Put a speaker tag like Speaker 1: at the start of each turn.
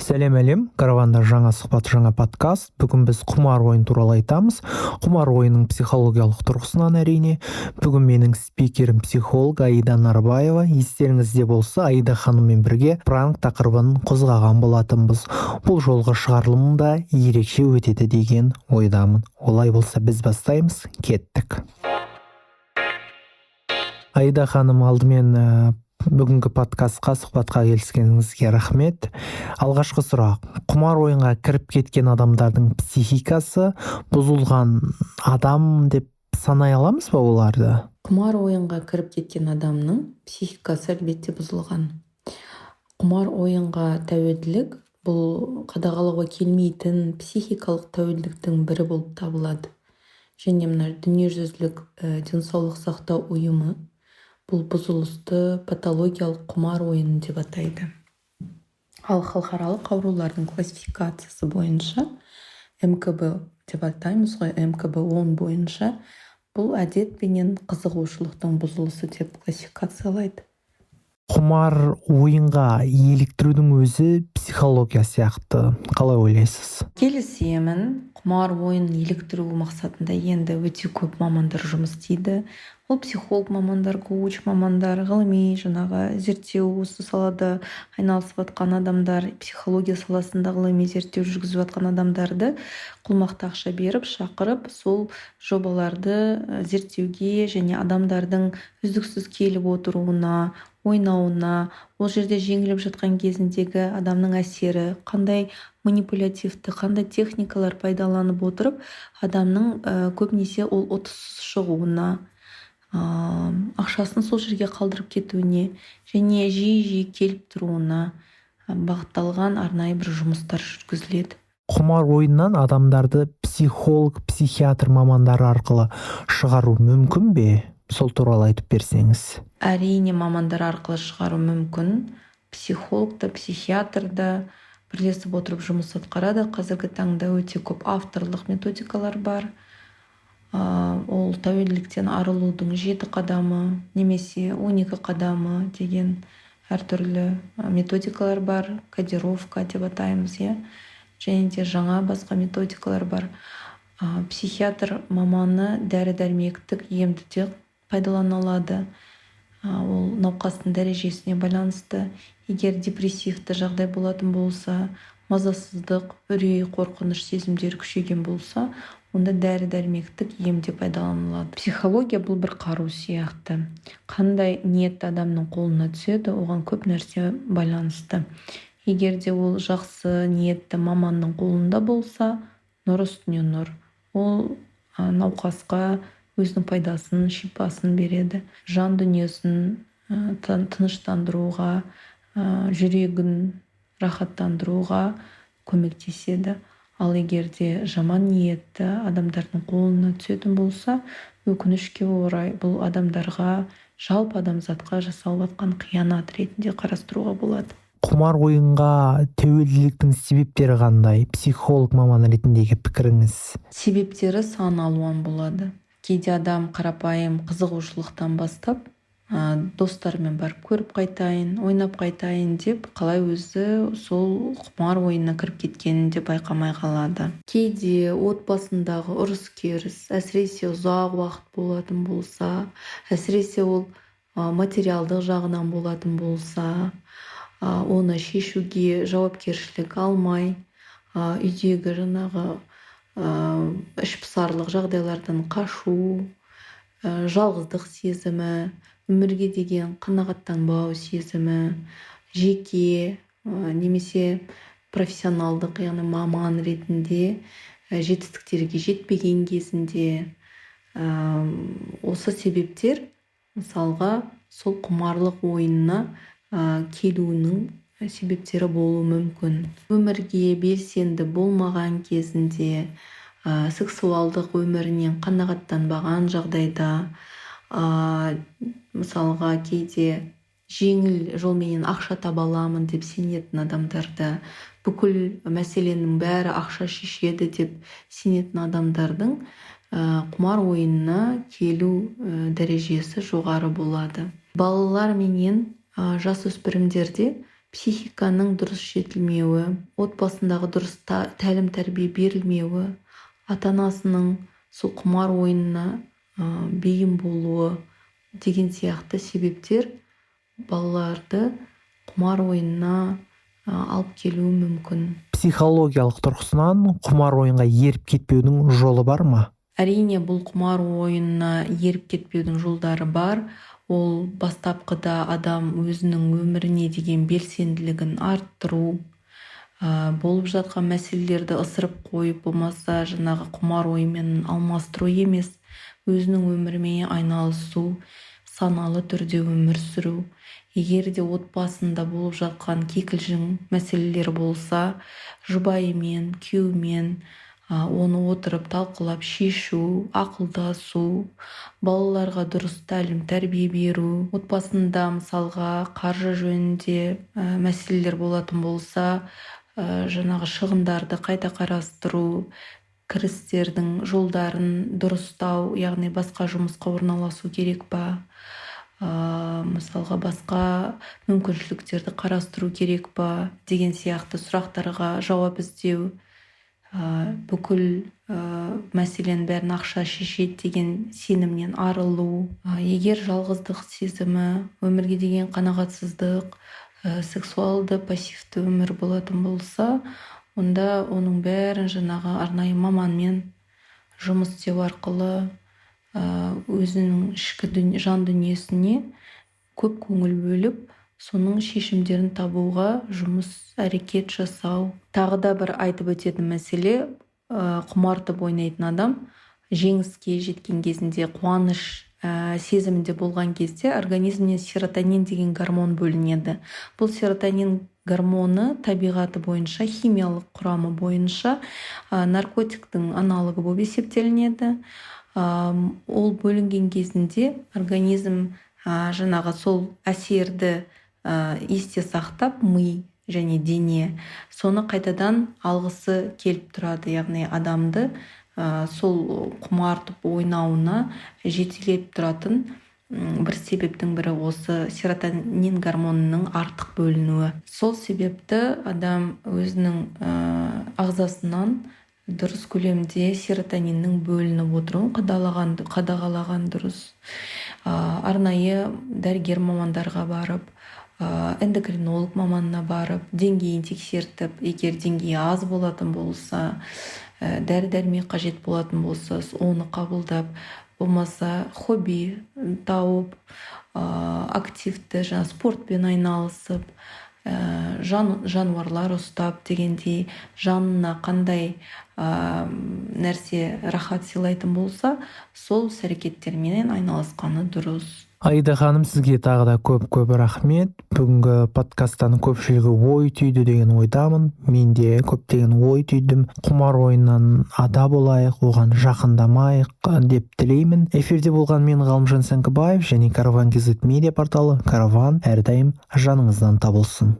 Speaker 1: Сәлем әлем, караванда жаңа сұхбат, жаңа подкаст. Бүгін біз құмар ойын туралы айтамыз. Құмар ойынның психологиялық тұрғысынан әрине. Бүгін менің спикерім психолог Аида Нарбаева. Естеріңізде болса, Аида ханыммен бірге пранк тақырыбын қозғаған болатынбыз. Бұл жолғы шығарылым да ерекше өтеді деген ойдамын. Олай болса біз бастаймыз, кеттік. Аида ханым, алдымен бүгінгі подкастқа сұхбатқа келіскеніңізге рахмет. Алғашқы сұрақ: құмар ойынға кіріп кеткен адамдардың психикасы бұзылған адам деп санай аламыз ба оларды?
Speaker 2: Құмар ойынға кіріп кеткен адамның психикасы әлбетте бұзылған. Құмар ойынға тәуелділік бұл қадағалауға келмейтін психикалық тәуелділіктің бірі болып табылады. Және мына дүниежүзілік денсаулық сақтау ұйымы бұл бұзылысты патологиялық құмар ойыны деп атайды. Ал халықаралық аурулардың классификациясы бойынша МКБ деп атаймыз ғой, МКБ-10 бойынша бұл әдет пенен қызығушылықтың бұзылысы деп классификациялайды.
Speaker 1: Құмар ойынға еліктірудің өзі психология сияқты. Қалай ойлайсыз?
Speaker 2: Келісемін. Құмар ойын еліктіру мақсатында енді өте көп мамандар жұмыс істейді. Ол психолог мамандар, коуч мамандар, ғылыми зерттеу осы салада айналысып жатқан адамдар, психология саласында ғылыми зерттеу жүргізіп жатқан адамдарды қолмақты ақша беріп, шақырып, сол жобаларды зерттеуге және адамдардың үздіксіз келіп отыруына, ойнауына, ол жерде жеңіліп жатқан кезіндегі адамның әсері, қандай манипулятивті, қандай техникалар пайдаланып отырып, адамның көбінесе ол ұтыссыз шығуына, ақшасын сол жерге қалдырып кетуіне және жиі келіп тұруына бағытталған арнайы бір жұмыстар жүргізіледі.
Speaker 1: Құмар ойыннан адамдарды психолог, психиатр мамандары арқылы шығару мүмкін бе? Сол туралы айтып берсеңіз.
Speaker 2: Әрине, мамандар арқылы шығару мүмкін. Психолог та, психиатр да бірлесіп отырып жұмыс атқарады. Қазіргі таңда өте көп авторлық методикалар бар. Ол тәуелділіктен арылудың 7 қадамы немесе 12 қадамы деген әртүрлі методикалар бар. Кодировка деп атаймыз, және де жаңа басқа методикалар бар. Психиатр маманы дәрі-дәрмектік емді де пайдалана алады. Ол науқастың дәрежесіне байланысты. Егер депрессивті жағдай болатын болса, мазасыздық, үрей, қорқыныш сезімдері күшейген болса, онда дәрі-дәрмектік емде пайдаланылады. Психология бұл бір қару сияқты. Қандай ниет адамның қолына түседі, оған көп нәрсе байланысты. Егер де ол жақсы ниетті маманның қолында болса, нұр үстіне нұр. Ол науқасқа өзінің пайдасын, шипасын береді. Жан дүниесін тыныштандыруға, жүрегін рахаттандыруға көмектеседі. Ал егер де жаман ниетті адамдардың қолына түсетін болса, өкінішке орай бұл адамдарға, жалпы адамзатқа жасалып жатқан қиянат ретінде қарастыруға болады.
Speaker 1: Құмар ойынға тәуелділіктің себептері қандай? Психолог маманы ретіндегі пікіріңіз?
Speaker 2: Себептері сан алуан болады. Кейде адам қарапайым қызығушылықтан бастап, достарымен барып көріп қайтайын, ойнап қайтайын деп, қалай өзі сол құмар ойынына кіріп кеткенін де байқамай қалады. Кейде отбасындағы ұрыс-керіс, әсіресе ұзақ уақыт болатын болса, әсіресе ол материалдық жағынан болатын болса, оны шешуге жауапкершілік алмай, үйдегі ішпысарлық жағдайлардан қашу, жалғыздық сезімі, өмірге деген қанағаттанбау сезімі, жеке немесе профессионалдық, яғни маман ретінде жетістіктерге жетпеген кезінде, осы себептер мысалға сол құмарлық ойынына келуінің себептері болуы мүмкін. Өмірге белсенді болмаған кезінде, сексуалдық өмірінен қанағаттанбаған жағдайда, мысалға кейде жеңіл жолменен ақша таба аламын деп сенетін адамдарда, бүкіл мәселенің бәрі ақша шешеді деп сенетін адамдардың құмар ойынына келу дәрежесі жоғары болады. Балалар менен жасөспірімдерде психиканың дұрыс жетілмеуі, отбасындағы дұрыс тәлім тәрбие берілмеуі, ата-анасының сол құмар ойынына бейім болуы деген сияқты себептер балаларды құмар ойынына алып келуі мүмкін.
Speaker 1: Психологиялық тұрғысынан құмар ойынға еріп кетпеудің жолы бар ма?
Speaker 2: Әрине, бұл құмар ойынына еріп кетпеудің жолдары бар. Ол бастапқыда адам өзінің өміріне деген белсенділігін арттыру, болып жатқан мәселелерді ысырып қойып, болмаса жаңағы құмар ойынмен алмастыру емес, өзінің өмірімен айналысу, саналы түрде өмір сүру. Егер де отбасында болып жатқан кикілжің мәселелер болса, жұбайымен, күйеуімен оны отырып талқылап шешу, ақылдасу, балаларға дұрыс тәлім тәрбие беру, отбасында мысалға қаржы жөнінде мәселелер болатын болса, жаңағы шығындарды қайта қарастыру, кірістердің жолдарын дұрыстау, яғни басқа жұмысқа орналасу керек па, мысалға басқа мүмкіншіліктерді қарастыру керек па деген сияқты сұрақтарға жауап іздеу, бүкіл мәселенің бәрін ақша шешеді деген сенімнен арылу. Егер жалғыздық сезімі, өмірге деген қанағатсыздық, сексуалды пассивті өмір болатын болса, онда оның бәрін жаңағы арнайы маманмен жұмыс істеу арқылы өзінің ішкі жан дүниесіне көп көңіл бөліп, соның шешімдерін табуға жұмыс әрекет жасау. Тағы да бір айтып өтетін мәселе, құмартып ойнайтын адам жеңіске жеткен кезінде, қуаныш сезімінде болған кезде организмнен серотонин деген гормон бөлінеді. Бұл серотонин гормоны табиғаты бойынша, химиялық құрамы бойынша наркотиктің аналогы болып есептелінеді. Ол бөлінген кезінде организм жаңағы сол әсерді есте сақтап, ми және дене соны қайтадан алғысы келіп тұрады, яғни адамды сол құмартып ойнауына жетелеп тұратын бір себептің бірі осы серотонин гормонының артық бөлінуі. Сол себепті адам өзінің ағзасынан дұрыс көлемде серотониннің бөлініп отыруын қадағалаған дұрыс. Арнайы дәрігер мамандарға барып, эндокринолог маманына барып, деңгейін тексертіп, егер деңгейі аз болатын болса, дәрі-дәрмек қажет болатын болса, оны қабылдап, болмаса хобби тауып, активті спортпен айналысып, жануарлар ұстап дегендей, жанына қандай нәрсе рахат сыйлайтын болса, сол іс-әрекеттермен айналысқаны дұрыс.
Speaker 1: Аида ханым, сізге тағы да көп рахмет. Бүгінгі подкасттың көпшілігі ой түйді деген ойдамын. Мен де көптеген ой түйдім. Құмар ойыннан ада болайық, оған жақындамайық деп тілеймін. Эфирде болған мен Ғалымжан Сәңкібаев және Караван Медиа порталы. Караван әрдайым жаныңыздан табылсын.